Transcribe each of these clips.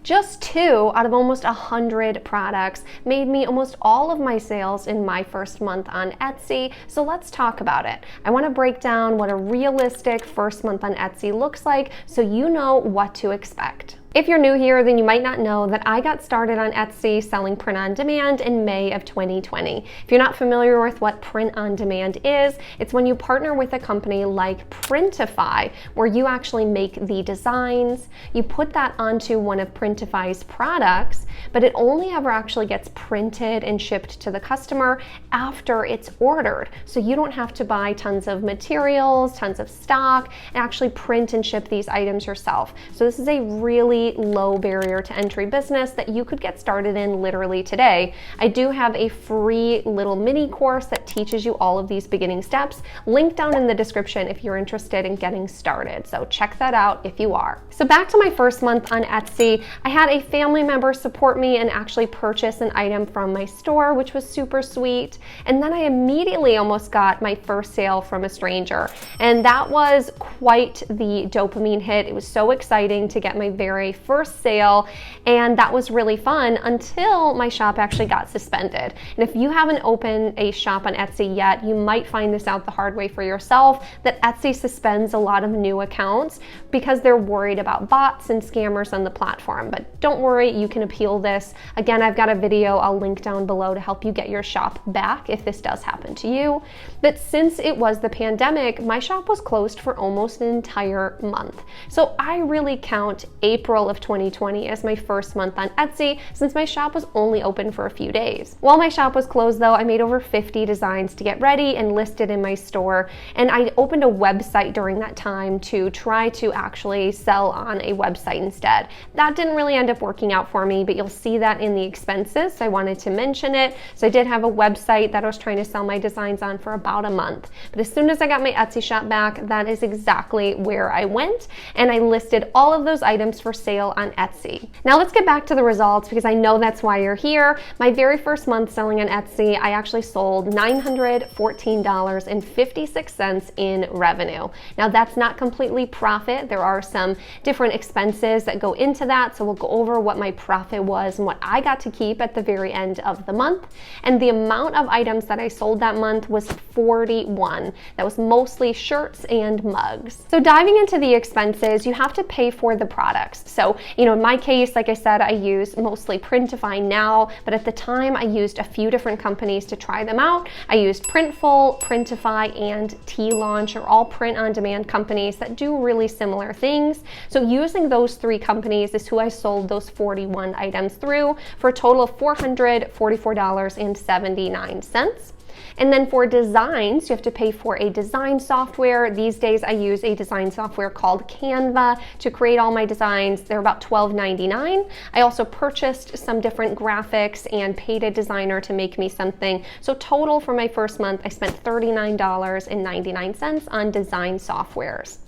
Just 2 out of almost 100 products made me almost all of my sales in my first month on Etsy, so let's talk about it. I want to break down what a realistic first month on Etsy looks like so you know what to expect. If you're new here, then you might not know that I got started on Etsy selling print on demand in May of 2020. If you're not familiar with what print on demand is, it's when you partner with a company like 𝗗𝗬𝗏𝗧, where you actually make the designs, you put that onto one of 𝗗𝗬𝗏𝗧's products, but it only ever actually gets printed and shipped to the customer after it's ordered. So you don't have to buy tons of materials, tons of stock, and actually print and ship these items yourself. So this is a really low barrier to entry business that you could get started in literally today. I do have a free little mini course that teaches you all of these beginning steps, linked down in the description if you're interested in getting started. So check that out if you are. So back to my first month on Etsy, I had a family member support me and actually purchase an item from my store, which was super sweet. And then I immediately almost got my first sale from a stranger. And that was quite the dopamine hit. It was so exciting to get my very first sale, and that was really fun until my shop actually got suspended. And if you haven't opened a shop on Etsy yet, you might find this out the hard way for yourself, that Etsy suspends a lot of new accounts because they're worried about bots and scammers on the platform. But don't worry, you can appeal this. Again, I've got a video I'll link down below to help you get your shop back if this does happen to you. But since it was the pandemic, my shop was closed for almost an entire month. So I really count April of 2020 as my first month on Etsy, since my shop was only open for a few days. While my shop was closed though, I made over 50 designs to get ready and listed in my store, and I opened a website during that time to try to actually sell on a website instead. That didn't really end up working out for me, but you'll see that in the expenses, so I wanted to mention it. So I did have a website that I was trying to sell my designs on for about a month. But as soon as I got my Etsy shop back, that is exactly where I went, and I listed all of those items for sale on Etsy. Now let's get back to the results, because I know that's why you're here. My very first month selling on Etsy, I actually sold $914.56 in revenue. Now that's not completely profit. There are some different expenses that go into that, so we'll go over what my profit was and what I got to keep at the very end of the month. And the amount of items that I sold that month was 41. That was mostly shirts and mugs. So diving into the expenses, you have to pay for the products. So, in my case, like I said, I use mostly 𝗗𝗬𝗏𝗧 now, but at the time I used a few different companies to try them out. I used Printful, 𝗗𝗬𝗏𝗧, and T-Launch, are all print-on-demand companies that do really similar things. So using those 3 companies is who I sold those 41 items through for a total of $444.79. And then for designs, you have to pay for a design software. These days I use a design software called Canva to create all my designs. They're about $12.99. I also purchased some different graphics and paid a designer to make me something. So total for my first month, I spent $39.99 on design softwares.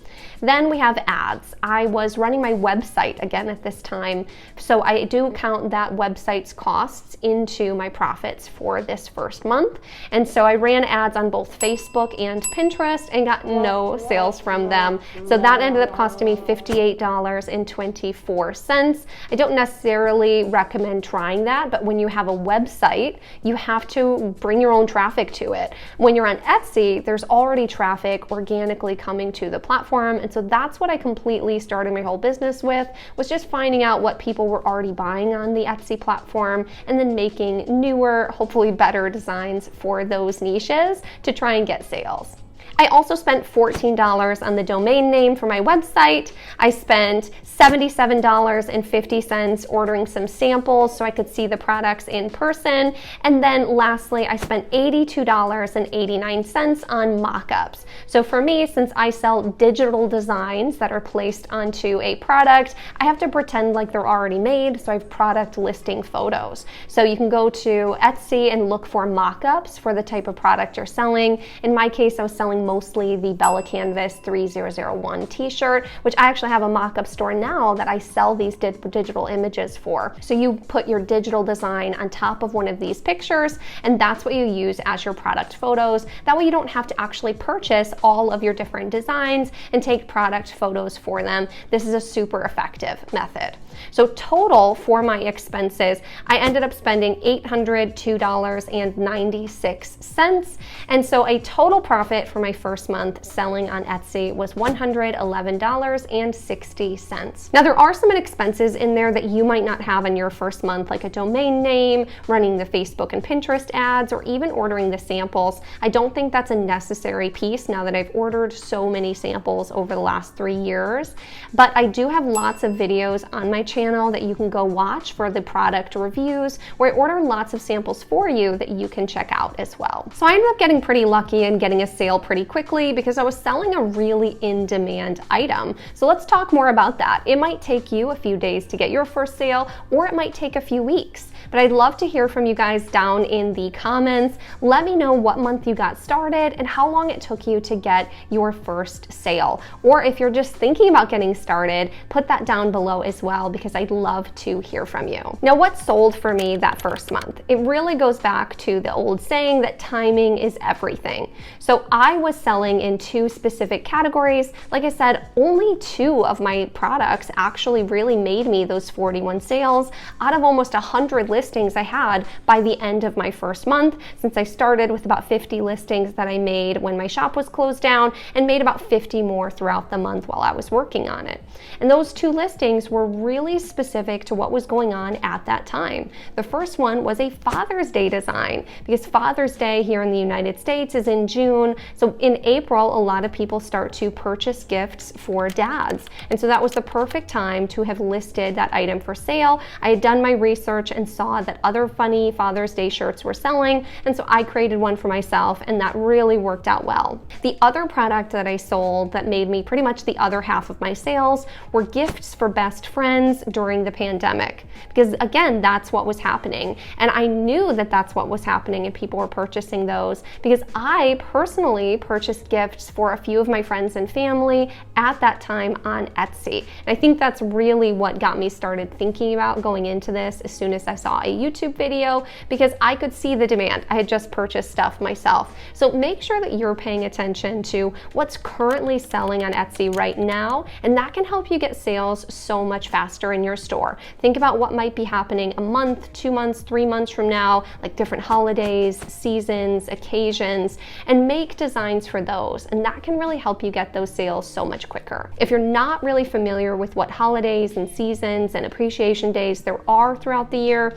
Then we have ads. I was running my website again at this time, so I do count that website's costs into my profits for this first month. And so I ran ads on both Facebook and Pinterest and got no sales from them. So that ended up costing me $58.24. I don't necessarily recommend trying that, but when you have a website, you have to bring your own traffic to it. When you're on Etsy, there's already traffic organically coming to the platform. And so that's what I completely started my whole business with, was just finding out what people were already buying on the Etsy platform and then making newer, hopefully better designs for those niches to try and get sales. I also spent $14 on the domain name for my website. I spent $77.50 ordering some samples so I could see the products in person. And then lastly, I spent $82.89 on mock-ups. So for me, since I sell digital designs that are placed onto a product, I have to pretend like they're already made, so I have product listing photos. So you can go to Etsy and look for mock-ups for the type of product you're selling. In my case, I was selling mostly the 𝗗𝗏𝗏𝗃𝗏 3001 t-shirt, which I actually have a mock-up store now that I sell these digital images for. So you put your digital design on top of one of these pictures, and that's what you use as your product photos. That way you don't have to actually purchase all of your different designs and take product photos for them. This is a super effective method. So total for my expenses, I ended up spending $802.96. And so a total profit for my first month selling on Etsy was $111.60. Now there are some expenses in there that you might not have in your first month, like a domain name, running the Facebook and Pinterest ads, or even ordering the samples. I don't think that's a necessary piece now that I've ordered so many samples over the last 3 years. But I do have lots of videos on my channel that you can go watch for the product reviews, where I order lots of samples for you that you can check out as well. So I ended up getting pretty lucky and getting a sale pretty quickly because I was selling a really in-demand item. So let's talk more about that. It might take you a few days to get your first sale, or it might take a few weeks. But I'd love to hear from you guys down in the comments. Let me know what month you got started and how long it took you to get your first sale. Or if you're just thinking about getting started, put that down below as well, because I'd love to hear from you. Now, what sold for me that first month? It really goes back to the old saying that timing is everything. So I was selling in 2 specific categories. Like I said, only 2 of my products actually really made me those 41 sales out of almost 100 listings I had by the end of my first month, since I started with about 50 listings that I made when my shop was closed down and made about 50 more throughout the month while I was working on it. And those 2 listings were really specific to what was going on at that time. The first one was a Father's Day design, because Father's Day here in the United States is in June. So in April, a lot of people start to purchase gifts for dads. And so that was the perfect time to have listed that item for sale. I had done my research and saw that other funny Father's Day shirts were selling, and so I created one for myself, and that really worked out well. The other product that I sold that made me pretty much the other half of my sales were gifts for best friends during the pandemic, because again, that's what was happening, and I knew that that's what was happening and people were purchasing those because I personally purchased gifts for a few of my friends and family at that time on Etsy. And I think that's really what got me started thinking about going into this as soon as I saw a YouTube video, because I could see the demand. I had just purchased stuff myself. So make sure that you're paying attention to what's currently selling on Etsy right now, and that can help you get sales so much faster in your store. Think about what might be happening a month, 2 months, 3 months from now, like different holidays, seasons, occasions, and make designs for those. And that can really help you get those sales so much quicker. If you're not really familiar with what holidays and seasons and appreciation days there are throughout the year,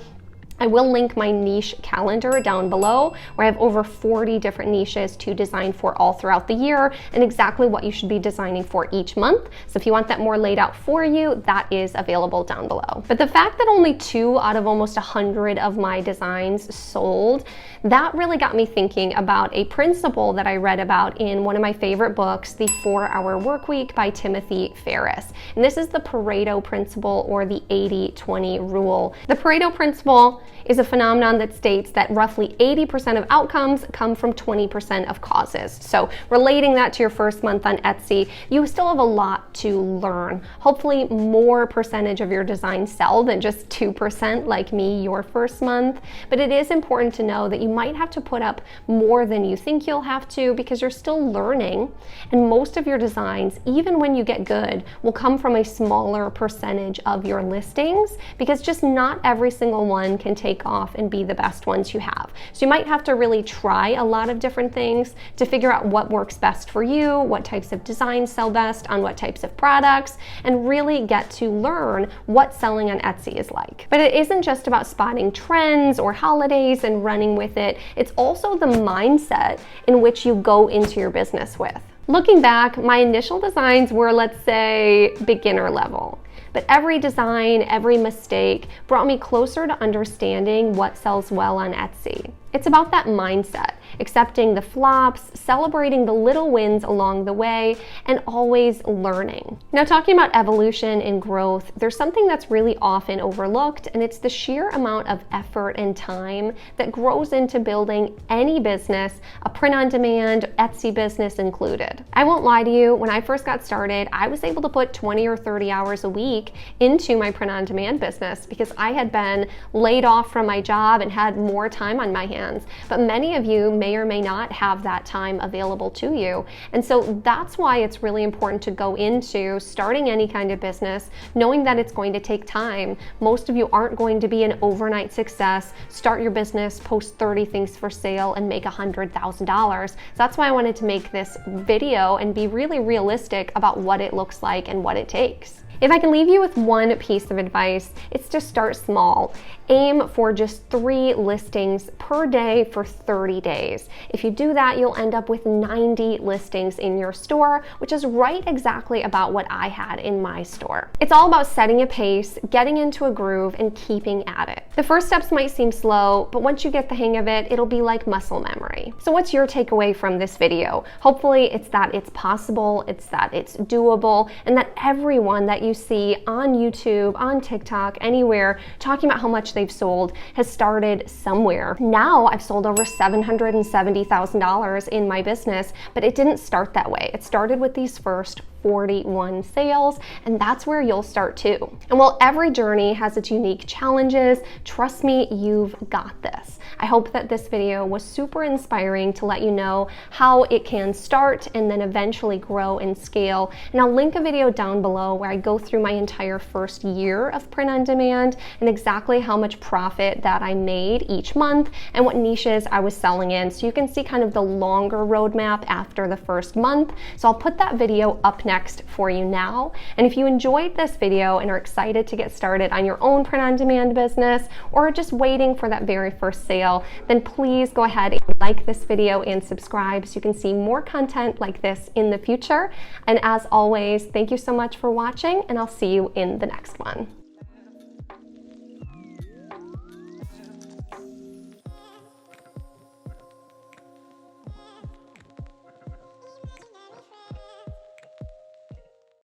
I will link my niche calendar down below, where I have over 40 different niches to design for all throughout the year and exactly what you should be designing for each month. So if you want that more laid out for you, that is available down below. But the fact that only 2 out of almost 100 of my designs sold, that really got me thinking about a principle that I read about in one of my favorite books, The 4-Hour Workweek by Timothy Ferriss. And this is the Pareto principle, or the 80-20 rule. The Pareto principle is a phenomenon that states that roughly 80% of outcomes come from 20% of causes. So relating that to your first month on Etsy, you still have a lot to learn. Hopefully more percentage of your designs sell than just 2% like me your first month. But it is important to know that you might have to put up more than you think you'll have to, because you're still learning. And most of your designs, even when you get good, will come from a smaller percentage of your listings, because just not every single one can take off and be the best ones you have. So you might have to really try a lot of different things to figure out what works best for you, what types of designs sell best on what types of products, and really get to learn what selling on Etsy is like. But it isn't just about spotting trends or holidays and running with it. It's also the mindset in which you go into your business with. Looking back, my initial designs were, let's say, beginner level. But every design, every mistake brought me closer to understanding what sells well on Etsy. It's about that mindset, accepting the flops, celebrating the little wins along the way, and always learning. Now, talking about evolution and growth, there's something that's really often overlooked, and it's the sheer amount of effort and time that grows into building any business, a print-on-demand, Etsy business included. I won't lie to you, when I first got started, I was able to put 20 or 30 hours a week into my print-on-demand business because I had been laid off from my job and had more time on my hands. But many of you may may or may not have that time available to you. And so that's why it's really important to go into starting any kind of business knowing that it's going to take time. Most of you aren't going to be an overnight success, start your business, post 30 things for sale, and make $100,000. So that's why I wanted to make this video and be really realistic about what it looks like and what it takes. If I can leave you with one piece of advice, it's to start small. Aim for just 3 listings per day for 30 days. If you do that, you'll end up with 90 listings in your store, which is right exactly about what I had in my store. It's all about setting a pace, getting into a groove, and keeping at it. The first steps might seem slow, but once you get the hang of it, it'll be like muscle memory. So what's your takeaway from this video? Hopefully it's that it's possible, it's that it's doable, and that everyone that you see on YouTube, on TikTok, anywhere, talking about how much they've sold has started somewhere. Now I've sold over $770,000 in my business, but it didn't start that way. It started with these first 41 sales, and that's where you'll start too. And while every journey has its unique challenges, trust me, you've got this. I hope that this video was super inspiring to let you know how it can start and then eventually grow and scale. And I'll link a video down below where I go through my entire first year of print on demand and exactly how much profit that I made each month and what niches I was selling in, so you can see kind of the longer roadmap after the first month. So I'll put that video up next for you now. And if you enjoyed this video and are excited to get started on your own print on demand business, or just waiting for that very first sale, then please go ahead and like this video and subscribe so you can see more content like this in the future. And as always, thank you so much for watching, and I'll see you in the next one.